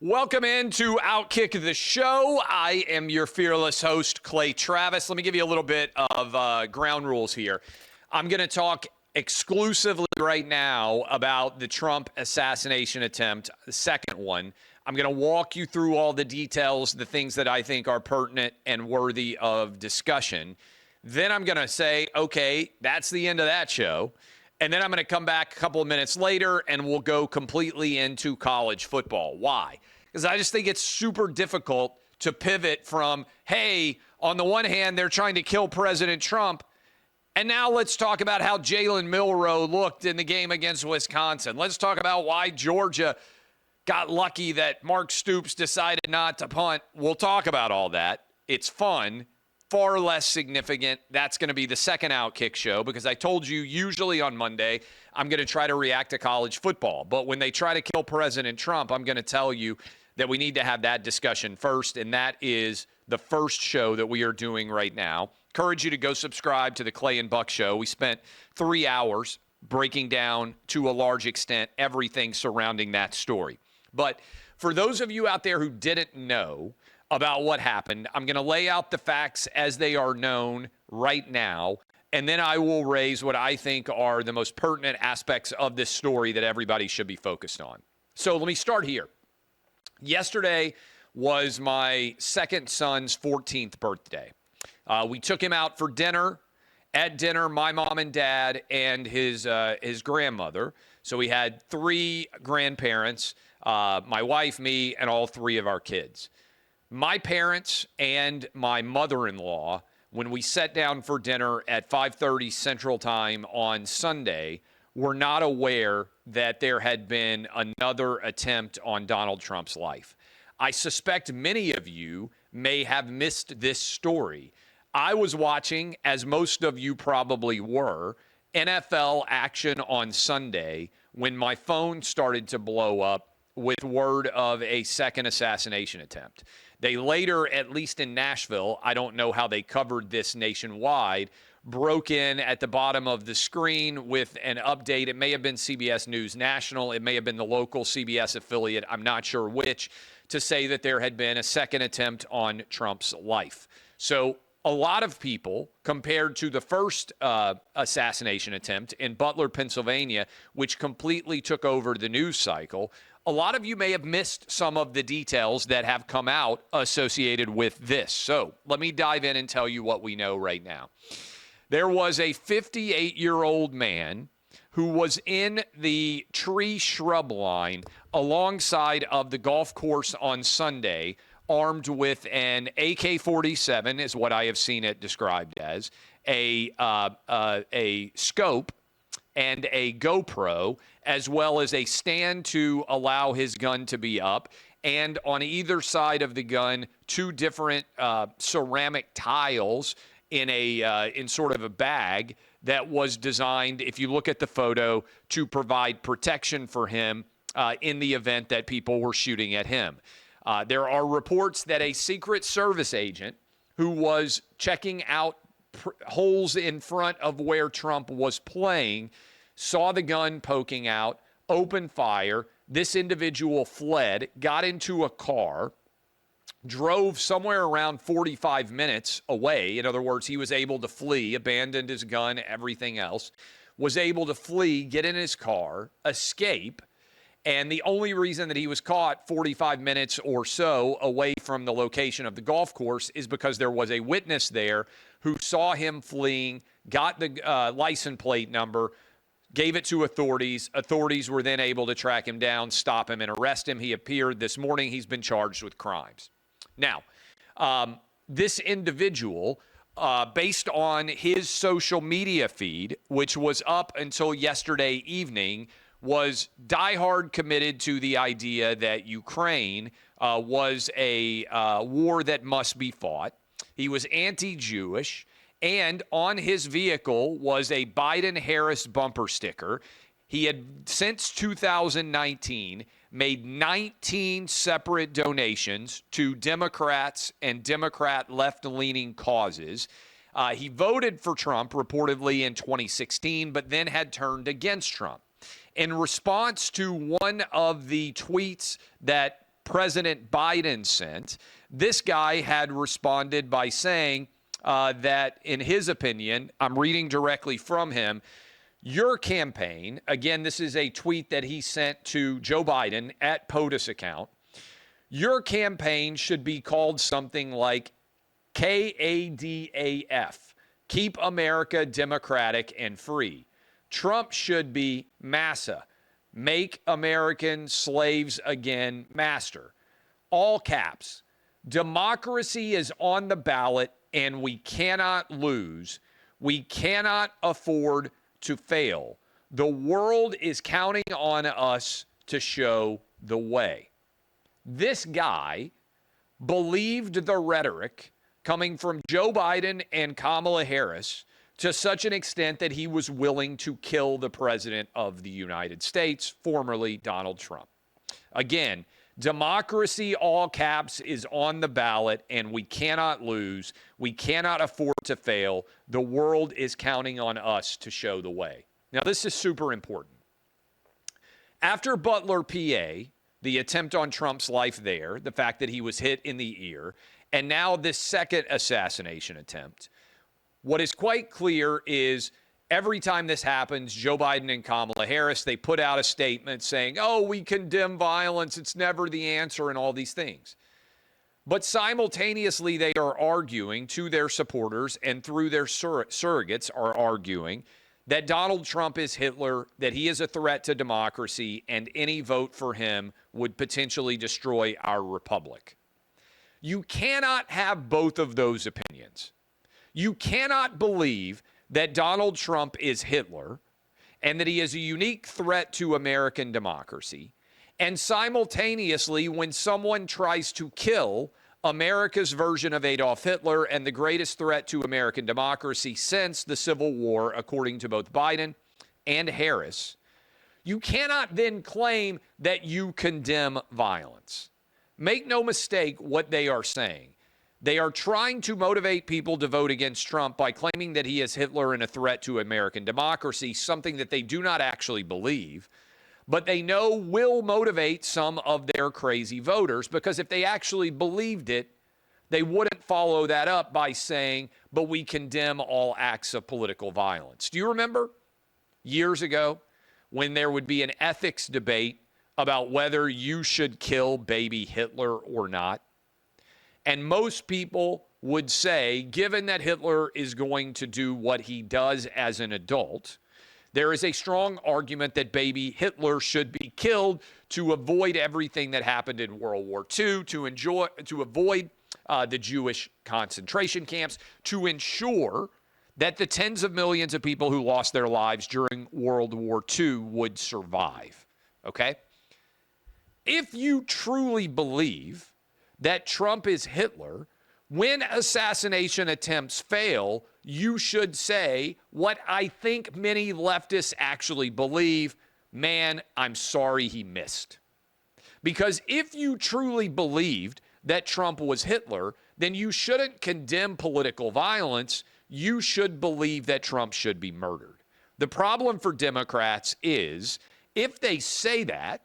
Welcome into OutKick the show. I am your fearless host, Clay Travis. Let me give you a little bit of ground rules here. I'm going to talk exclusively right now about the Trump assassination attempt, the second one. I'm going to walk you through all the details, the things that I think are pertinent and worthy of discussion. Then I'm going to say, okay, that's the end of that show. And then I'm going to come back a couple of minutes later and we'll go completely into college football. Why? Because I just think it's super difficult to pivot from, hey, on the one hand, they're trying to kill President Trump, and now let's talk about how Jalen Milroe looked in the game against Wisconsin. Let's talk about why Georgia got lucky that Mark Stoops decided not to punt. We'll talk about all that. It's fun. Far less significant. That's going to be the second OutKick show because I told you usually on Monday I'm going to try to react to college football. But when they try to kill President Trump, I'm going to tell you that we need to have that discussion first, and that is the first show that we are doing right now. Encourage you to go subscribe to the Clay and Buck Show. We spent 3 hours breaking down to a large extent everything surrounding that story. But for those of you out there who didn't know about what happened, I'm going to lay out the facts as they are known right now, and then I will raise what I think are the most pertinent aspects of this story that everybody should be focused on. So let me start here. Yesterday was my second son's 14th birthday. We took him out for dinner. At dinner, my mom and dad and his grandmother. So we had 3 grandparents, my wife, me, and all 3 of our kids. My parents and my mother-in-law, when we sat down for dinner at 5:30 Central Time on Sunday, were not aware that there had been another attempt on Donald Trump's life. I suspect many of you may have missed this story. I was watching, as most of you probably were, NFL action on Sunday when my phone started to blow up with word of a second assassination attempt. They later, at least in Nashville, I don't know how they covered this nationwide, broke in at the bottom of the screen with an update. It may have been CBS News National. It may have been the local CBS affiliate. I'm not sure which, to say that there had been a second attempt on Trump's life. So a lot of people, compared to the first assassination attempt in Butler, Pennsylvania, which completely took over the news cycle, a lot of you may have missed some of the details that have come out associated with this. So let me dive in and tell you what we know right now. There was a 58-year-old man who was in the tree shrub line alongside of the golf course on Sunday, armed with an AK-47, is what I have seen it described as, a scope and a GoPro, as well as a stand to allow his gun to be up. And on either side of the gun, 2 different ceramic tiles in sort of a bag that was designed, if you look at the photo, to provide protection for him in the event that people were shooting at him. There are reports that a Secret Service agent who was checking out holes in front of where Trump was playing saw the gun poking out, opened fire. This individual fled, got into a car, drove somewhere around 45 minutes away. In other words, he was able to flee, abandoned his gun, everything else, was able to flee, get in his car, escape. And the only reason that he was caught 45 minutes or so away from the location of the golf course is because there was a witness there who saw him fleeing, got the license plate number, gave it to authorities. Authorities were then able to track him down, stop him, and arrest him. He appeared this morning. He's been charged with crimes. Now, this individual, based on his social media feed, which was up until yesterday evening, was diehard committed to the idea that Ukraine was a war that must be fought. He was anti-Jewish, and on his vehicle was a Biden-Harris bumper sticker. He had, since 2019, made 19 separate donations to Democrats and Democrat left-leaning causes. He voted for Trump reportedly in 2016, but then had turned against Trump. In response to one of the tweets that President Biden sent, this guy had responded by saying that, in his opinion, I'm reading directly from him, your campaign, again, this is a tweet that he sent to Joe Biden at POTUS account, your campaign should be called something like KADAF, Keep America Democratic and Free. Trump should be MASSA, Make American Slaves Again Master. All caps. Democracy is on the ballot and we cannot lose. We cannot afford to fail. The world is counting on us to show the way. This guy believed the rhetoric coming from Joe Biden and Kamala Harris to such an extent that he was willing to kill the president of the United States, formerly Donald Trump. Again, democracy, all caps, is on the ballot, and we cannot lose. We cannot afford to fail. The world is counting on us to show the way. Now, this is super important. After Butler, PA, the attempt on Trump's life there, the fact that he was hit in the ear, and now this second assassination attempt, what is quite clear is every time this happens, Joe Biden and Kamala Harris, they put out a statement saying, oh, we condemn violence, it's never the answer, and all these things. But simultaneously, they are arguing to their supporters and through their surrogates are arguing that Donald Trump is Hitler, that he is a threat to democracy, and any vote for him would potentially destroy our republic. You cannot have both of those opinions. You cannot believe that Donald Trump is Hitler and that he is a unique threat to American democracy. And simultaneously, when someone tries to kill America's version of Adolf Hitler and the greatest threat to American democracy since the Civil War, according to both Biden and Harris, you cannot then claim that you condemn violence. Make no mistake what they are saying. They are trying to motivate people to vote against Trump by claiming that he is Hitler and a threat to American democracy, something that they do not actually believe, but they know will motivate some of their crazy voters, because if they actually believed it, they wouldn't follow that up by saying, but we condemn all acts of political violence. Do you remember years ago when there would be an ethics debate about whether you should kill baby Hitler or not? And most people would say, given that Hitler is going to do what he does as an adult, there is a strong argument that baby Hitler should be killed to avoid everything that happened in World War II, to avoid the Jewish concentration camps, to ensure that the tens of millions of people who lost their lives during World War II would survive. Okay? If you truly believe that Trump is Hitler, when assassination attempts fail, you should say what I think many leftists actually believe: man, I'm sorry he missed. Because if you truly believed that Trump was Hitler, then you shouldn't condemn political violence. You should believe that Trump should be murdered. The problem for Democrats is if they say that,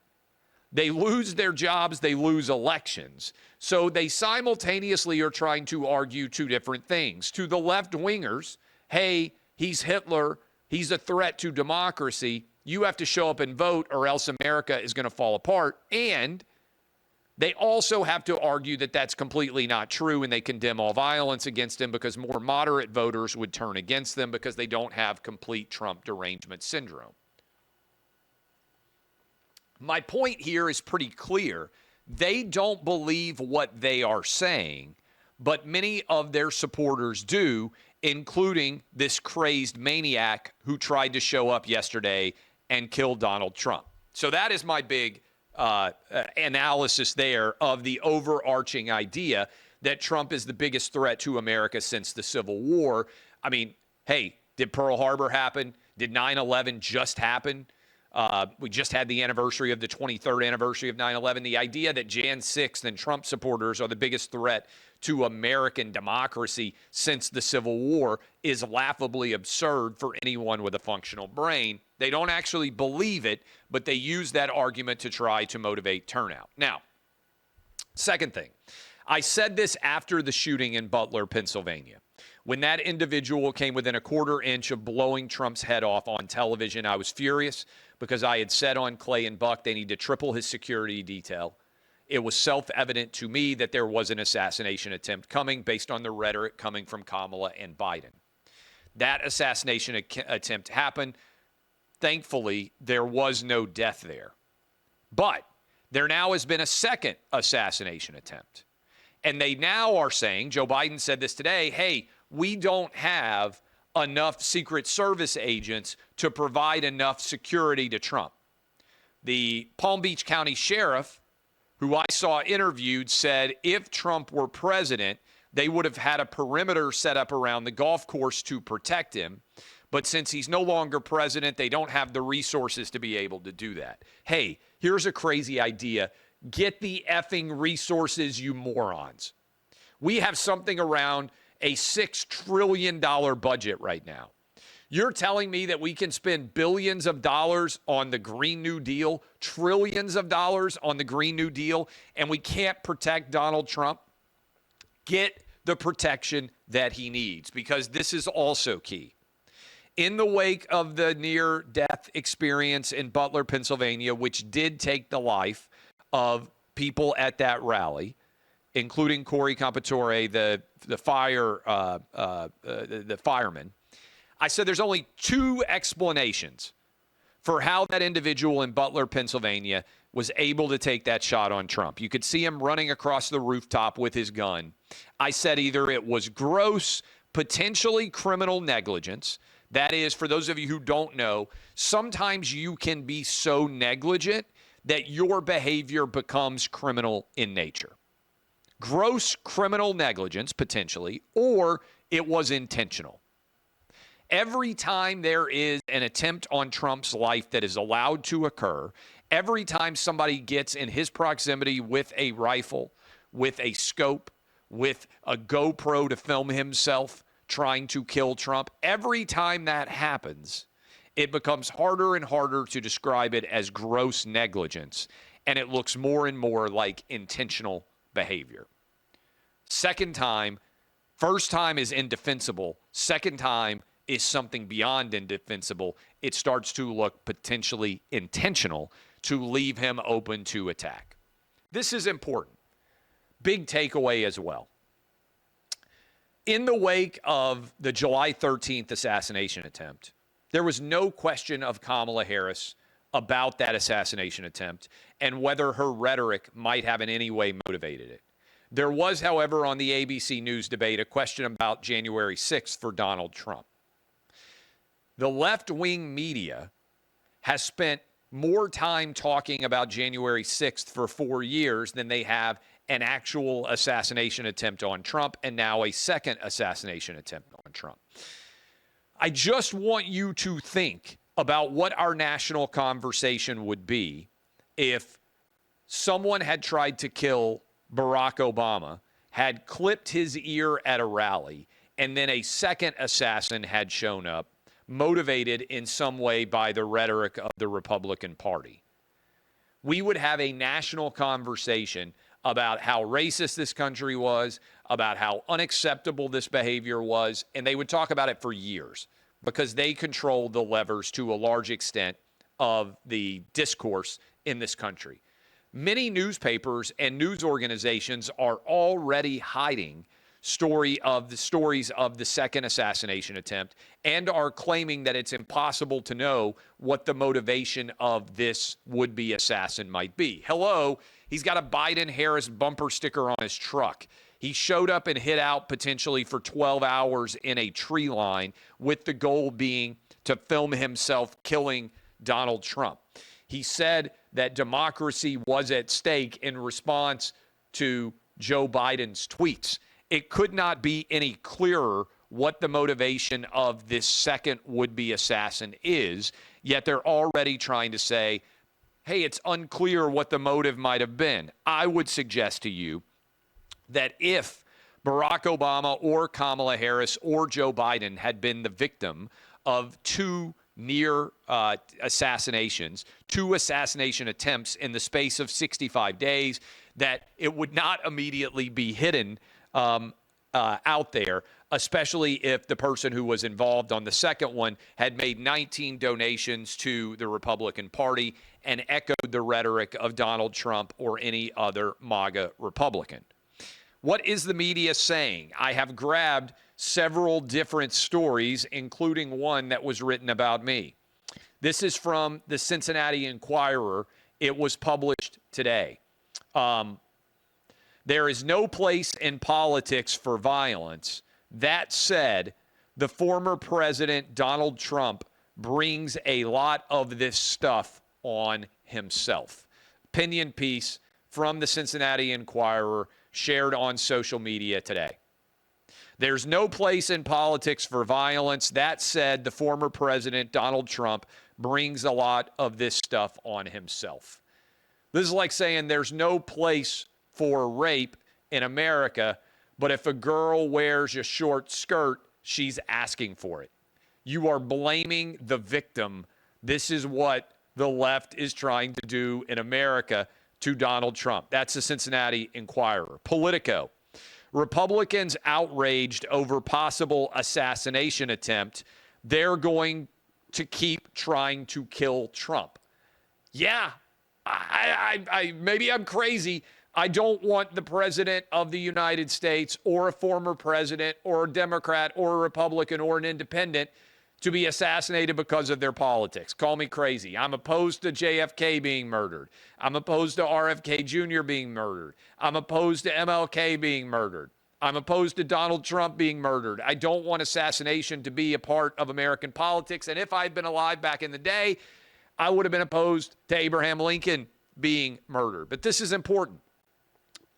they lose their jobs, they lose elections. So they simultaneously are trying to argue two different things. To the left-wingers, hey, he's Hitler, he's a threat to democracy, you have to show up and vote or else America is going to fall apart. And they also have to argue that that's completely not true and they condemn all violence against him because more moderate voters would turn against them because they don't have complete Trump derangement syndrome. My point here is pretty clear. They don't believe what they are saying, but many of their supporters do, including this crazed maniac who tried to show up yesterday and kill Donald Trump. So that is my big analysis there of the overarching idea that Trump is the biggest threat to America since the Civil War. I mean, hey, did Pearl Harbor happen? Did 9/11 just happen? We just had the anniversary of the 23rd anniversary of 9/11. The idea that Jan 6th and Trump supporters are the biggest threat to American democracy since the Civil War is laughably absurd for anyone with a functional brain. They don't actually believe it, but they use that argument to try to motivate turnout. Now, Second thing, I said this after the shooting in Butler, Pennsylvania. When that individual came within a quarter inch of blowing Trump's head off on television, I was furious because I had said on Clay and Buck they need to triple his security detail. It was self-evident to me that there was an assassination attempt coming based on the rhetoric coming from Kamala and Biden. That assassination attempt happened. Thankfully, there was no death there. But there now has been a second assassination attempt. And they now are saying, Joe Biden said this today, hey, we don't have enough Secret Service agents to provide enough security to Trump. The Palm Beach County Sheriff, who I saw interviewed, said if Trump were president, they would have had a perimeter set up around the golf course to protect him. But since he's no longer president, they don't have the resources to be able to do that. Hey, here's a crazy idea. Get the effing resources, you morons. We have something around a $6 trillion budget right now. You're telling me that we can spend billions of dollars on the Green New Deal, trillions of dollars on the Green New Deal, and we can't protect Donald Trump? Get the protection that he needs, because this is also key. In the wake of the near-death experience in Butler, Pennsylvania, which did take the life of people at that rally, including Corey Competore, the fireman, I said there's only two explanations for how that individual in Butler, Pennsylvania, was able to take that shot on Trump. You could see him running across the rooftop with his gun. I said either it was gross, potentially criminal negligence. That is, for those of you who don't know, sometimes you can be so negligent that your behavior becomes criminal in nature. Gross criminal negligence, potentially, or it was intentional. Every time there is an attempt on Trump's life that is allowed to occur, every time somebody gets in his proximity with a rifle, with a scope, with a GoPro to film himself trying to kill Trump, every time that happens, it becomes harder and harder to describe it as gross negligence, and it looks more and more like intentional behavior. Second time, first time is indefensible. Second time is something beyond indefensible. It starts to look potentially intentional to leave him open to attack. This is important. Big takeaway as well. In the wake of the July 13th assassination attempt, there was no question of Kamala Harris about that assassination attempt and whether her rhetoric might have in any way motivated it. There was, however, on the ABC News debate, a question about January 6th for Donald Trump. The left-wing media has spent more time talking about January 6th for 4 years than they have an actual assassination attempt on Trump, and now a second assassination attempt on Trump. I just want you to think about what our national conversation would be if someone had tried to kill Barack Obama, had clipped his ear at a rally, and then a second assassin had shown up, motivated in some way by the rhetoric of the Republican Party. We would have a national conversation about how racist this country was, about how unacceptable this behavior was, and they would talk about it for years because they control the levers to a large extent of the discourse in this country. Many newspapers and news organizations are already hiding stories of the second assassination attempt and are claiming that it's impossible to know what the motivation of this would-be assassin might be. Hello, he's got a Biden-Harris bumper sticker on his truck. He showed up and hid out potentially for 12 hours in a tree line with the goal being to film himself killing Donald Trump. He said that democracy was at stake in response to Joe Biden's tweets. It could not be any clearer what the motivation of this second would-be assassin is, yet they're already trying to say, hey, it's unclear what the motive might have been. I would suggest to you that if Barack Obama or Kamala Harris or Joe Biden had been the victim of two near assassinations, two assassination attempts in the space of 65 days, that it would not immediately be hidden out there, especially if the person who was involved on the second one had made 19 donations to the Republican Party and echoed the rhetoric of Donald Trump or any other MAGA Republican. What is the media saying? I have grabbed several different stories, including one that was written about me. This is from the Cincinnati Enquirer. It was published today. There is no place in politics for violence. That said, the former president, Donald Trump, brings a lot of this stuff on himself. Opinion piece from the Cincinnati Enquirer shared on social media today. There's no place in politics for violence. That said, the former president, Donald Trump, brings a lot of this stuff on himself. This is like saying there's no place for rape in America, but if a girl wears a short skirt, she's asking for it. You are blaming the victim. This is what the left is trying to do in America to Donald Trump. That's the Cincinnati Enquirer. Politico. Republicans outraged over possible assassination attempt. They're going to keep trying to kill Trump. Yeah, I maybe I'm crazy. I don't want the president of the United States or a former president or a Democrat or a Republican or an independent to be assassinated because of their politics. Call me crazy. I'm opposed to JFK being murdered. I'm opposed to RFK Jr. being murdered. I'm opposed to MLK being murdered. I'm opposed to Donald Trump being murdered. I don't want assassination to be a part of American politics. And if I'd been alive back in the day, I would have been opposed to Abraham Lincoln being murdered. But this is important.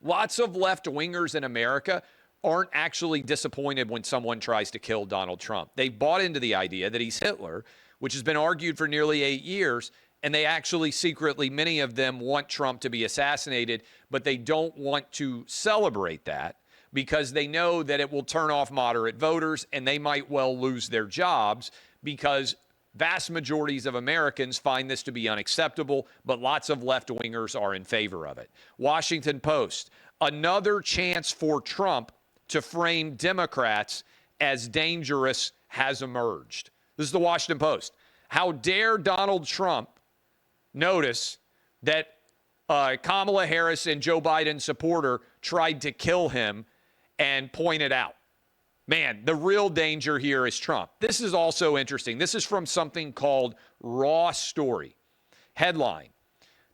Lots of left-wingers in America aren't actually disappointed when someone tries to kill Donald Trump. They bought into the idea that he's Hitler, which has been argued for nearly 8 years, and they actually secretly, many of them want Trump to be assassinated, but they don't want to celebrate that because they know that it will turn off moderate voters and they might well lose their jobs because vast majorities of Americans find this to be unacceptable, but lots of left-wingers are in favor of it. Washington Post, another chance for Trump to frame Democrats as dangerous has emerged. This is the Washington Post. How dare Donald Trump notice that Kamala Harris and Joe Biden's supporter tried to kill him and point it out. Man, the real danger here is Trump. This is also interesting. This is from something called Raw Story. Headline.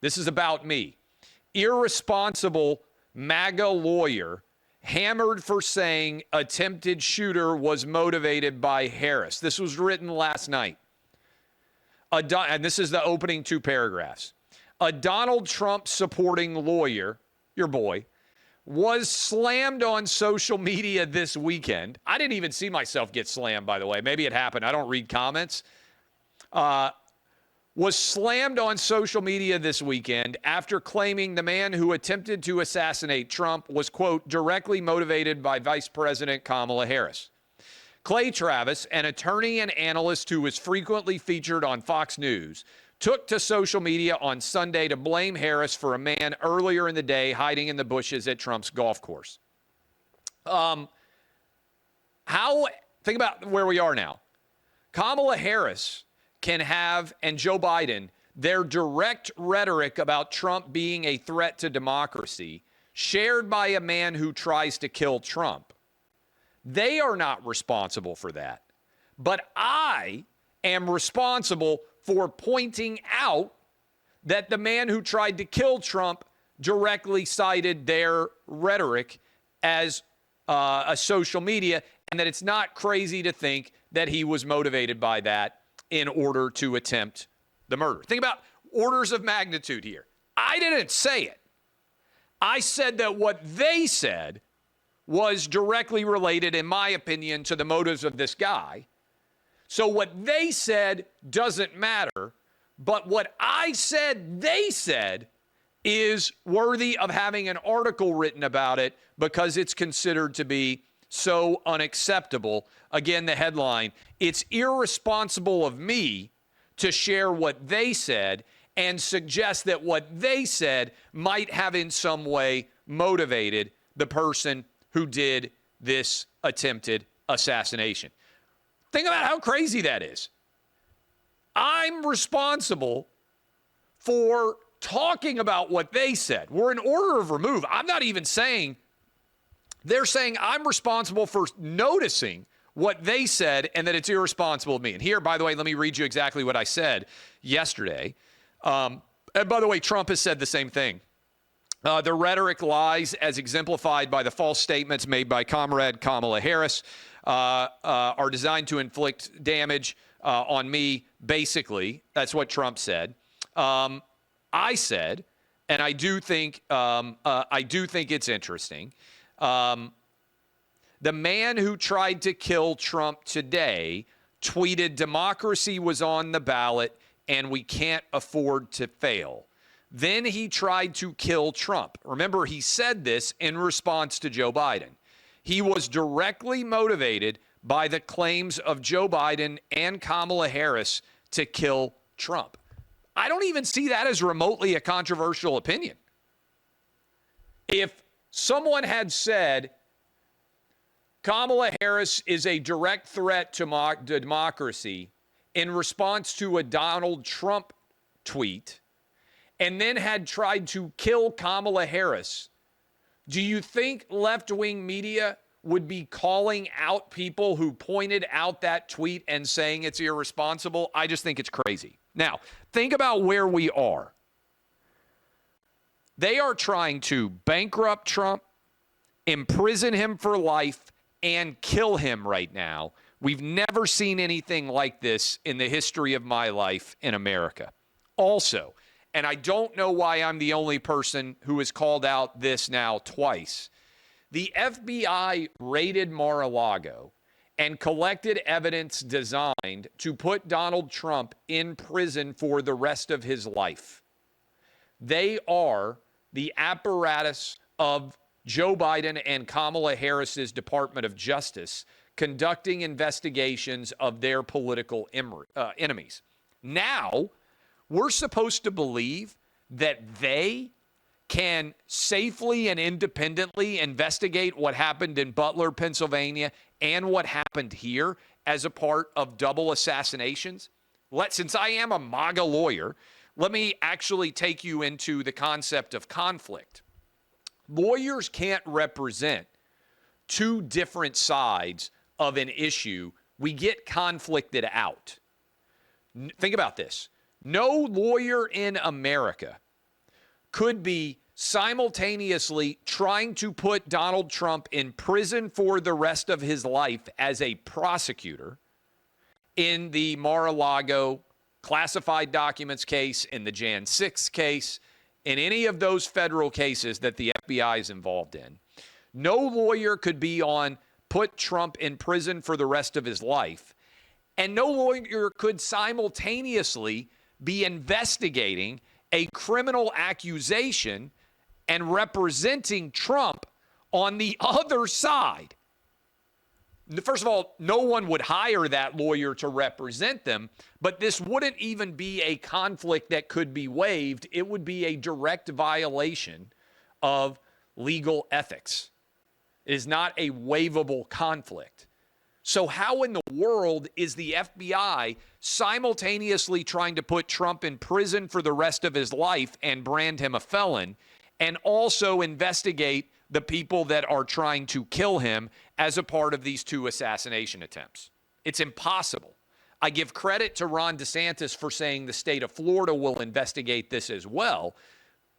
This is about me. Irresponsible MAGA lawyer hammered for saying attempted shooter was motivated by Harris. This was written last night. And this is the opening 2 paragraphs. A Donald Trump supporting lawyer, your boy, was slammed on social media this weekend. I didn't even see myself get slammed, by the way. Maybe it happened. I don't read comments. Was slammed on social media this weekend after claiming the man who attempted to assassinate Trump was, quote, directly motivated by Vice President Kamala Harris. Clay Travis, an attorney and analyst who is frequently featured on Fox News, took to social media on Sunday to blame Harris for a man earlier in the day hiding in the bushes at Trump's golf course. Think about where we are now. Kamala Harris can have, and Joe Biden, their direct rhetoric about Trump being a threat to democracy, shared by a man who tries to kill Trump. They are not responsible for that. But I am responsible for pointing out that the man who tried to kill Trump directly cited their rhetoric as a social media, and that it's not crazy to think that he was motivated by that in order to attempt the murder. Think about orders of magnitude here. I didn't say it. I said that what they said was directly related, in my opinion, to the motives of this guy. So what they said doesn't matter, but what I said they said is worthy of having an article written about it because it's considered to be so unacceptable. Again, the headline, it's irresponsible of me to share what they said, and suggest that what they said might have in some way motivated the person who did this attempted assassination. Think about how crazy that is. I'm responsible for talking about what they said. We're in order of remove. I'm not even saying, they're saying I'm responsible for noticing what they said and that it's irresponsible of me. And here, by the way, let me read you exactly what I said yesterday. And by the way, Trump has said the same thing. The rhetoric lies as exemplified by the false statements made by Comrade Kamala Harris are designed to inflict damage on me, basically. That's what Trump said. I said, and I do think it's interesting. The man who tried to kill Trump today tweeted, "Democracy was on the ballot and we can't afford to fail." Then he tried to kill Trump. Remember, he said this in response to Joe Biden. He was directly motivated by the claims of Joe Biden and Kamala Harris to kill Trump. I don't even see that as remotely a controversial opinion. If someone had said Kamala Harris is a direct threat to democracy in response to a Donald Trump tweet, and then had tried to kill Kamala Harris, do you think left-wing media would be calling out people who pointed out that tweet and saying it's irresponsible? I just think it's crazy. Now, think about where we are. They are trying to bankrupt Trump, imprison him for life, and kill him right now. We've never seen anything like this in the history of my life in America. Also, and I don't know why I'm the only person who has called out this now twice, the FBI raided Mar-a-Lago and collected evidence designed to put Donald Trump in prison for the rest of his life. They are the apparatus of Joe Biden and Kamala Harris's Department of Justice conducting investigations of their political enemies. Now, we're supposed to believe that they can safely and independently investigate what happened in Butler, Pennsylvania, and what happened here as a part of double assassinations? Since I am a MAGA lawyer, let me actually take you into the concept of conflict. Lawyers can't represent two different sides of an issue. We get conflicted out. Think about this. No lawyer in America could be simultaneously trying to put Donald Trump in prison for the rest of his life as a prosecutor in the Mar-a-Lago classified documents case, in the Jan 6 case, in any of those federal cases that the FBI is involved in. No lawyer could be on put Trump in prison for the rest of his life, and no lawyer could simultaneously be investigating a criminal accusation and representing Trump on the other side. First of all, no one would hire that lawyer to represent them, but this wouldn't even be a conflict that could be waived. It would be a direct violation of legal ethics. It is not a waivable conflict. So how in the world is the FBI simultaneously trying to put Trump in prison for the rest of his life and brand him a felon, and also investigate the people that are trying to kill him as a part of these two assassination attempts? It's impossible. I give credit to Ron DeSantis for saying the state of Florida will investigate this as well,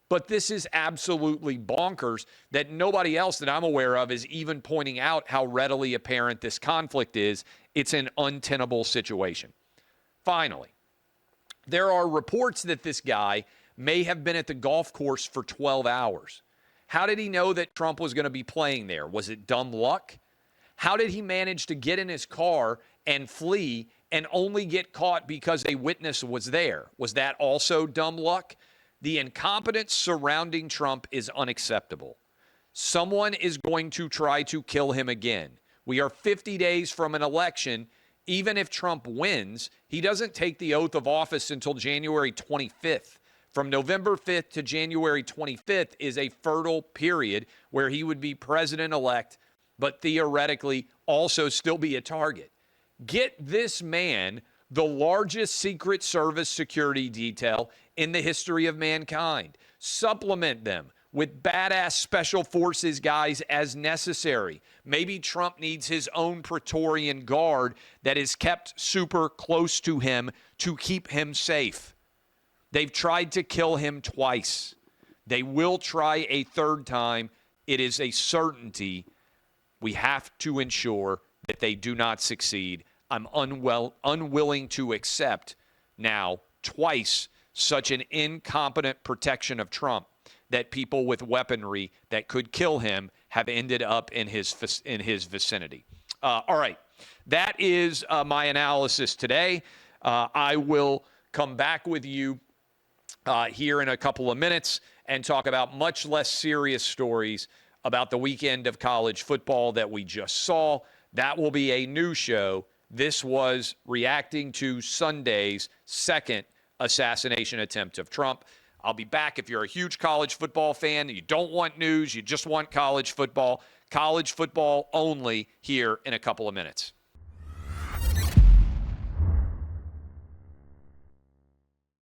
but this is absolutely bonkers that nobody else that I'm aware of is even pointing out how readily apparent this conflict is. It's an untenable situation. Finally, there are reports that this guy may have been at the golf course for 12 hours. How did he know that Trump was going to be playing there? Was it dumb luck? How did he manage to get in his car and flee and only get caught because a witness was there? Was that also dumb luck? The incompetence surrounding Trump is unacceptable. Someone is going to try to kill him again. We are 50 days from an election. Even if Trump wins, he doesn't take the oath of office until January 25th. From November 5th to January 25th is a fertile period where he would be president-elect, but theoretically also still be a target. Get this man the largest Secret Service security detail in the history of mankind. Supplement them with badass special forces guys as necessary. Maybe Trump needs his own Praetorian Guard that is kept super close to him to keep him safe. They've tried to kill him twice. They will try a third time. It is a certainty. We have to ensure that they do not succeed. I'm unwilling to accept now twice such an incompetent protection of Trump that people with weaponry that could kill him have ended up in his vicinity. All right. That is my analysis today. I will come back with you here in a couple of minutes and talk about much less serious stories about the weekend of college football that we just saw. That will be a new show. This was reacting to Sunday's second assassination attempt of Trump. I'll be back. If you're a huge college football fan, you don't want news, you just want college football only here in a couple of minutes.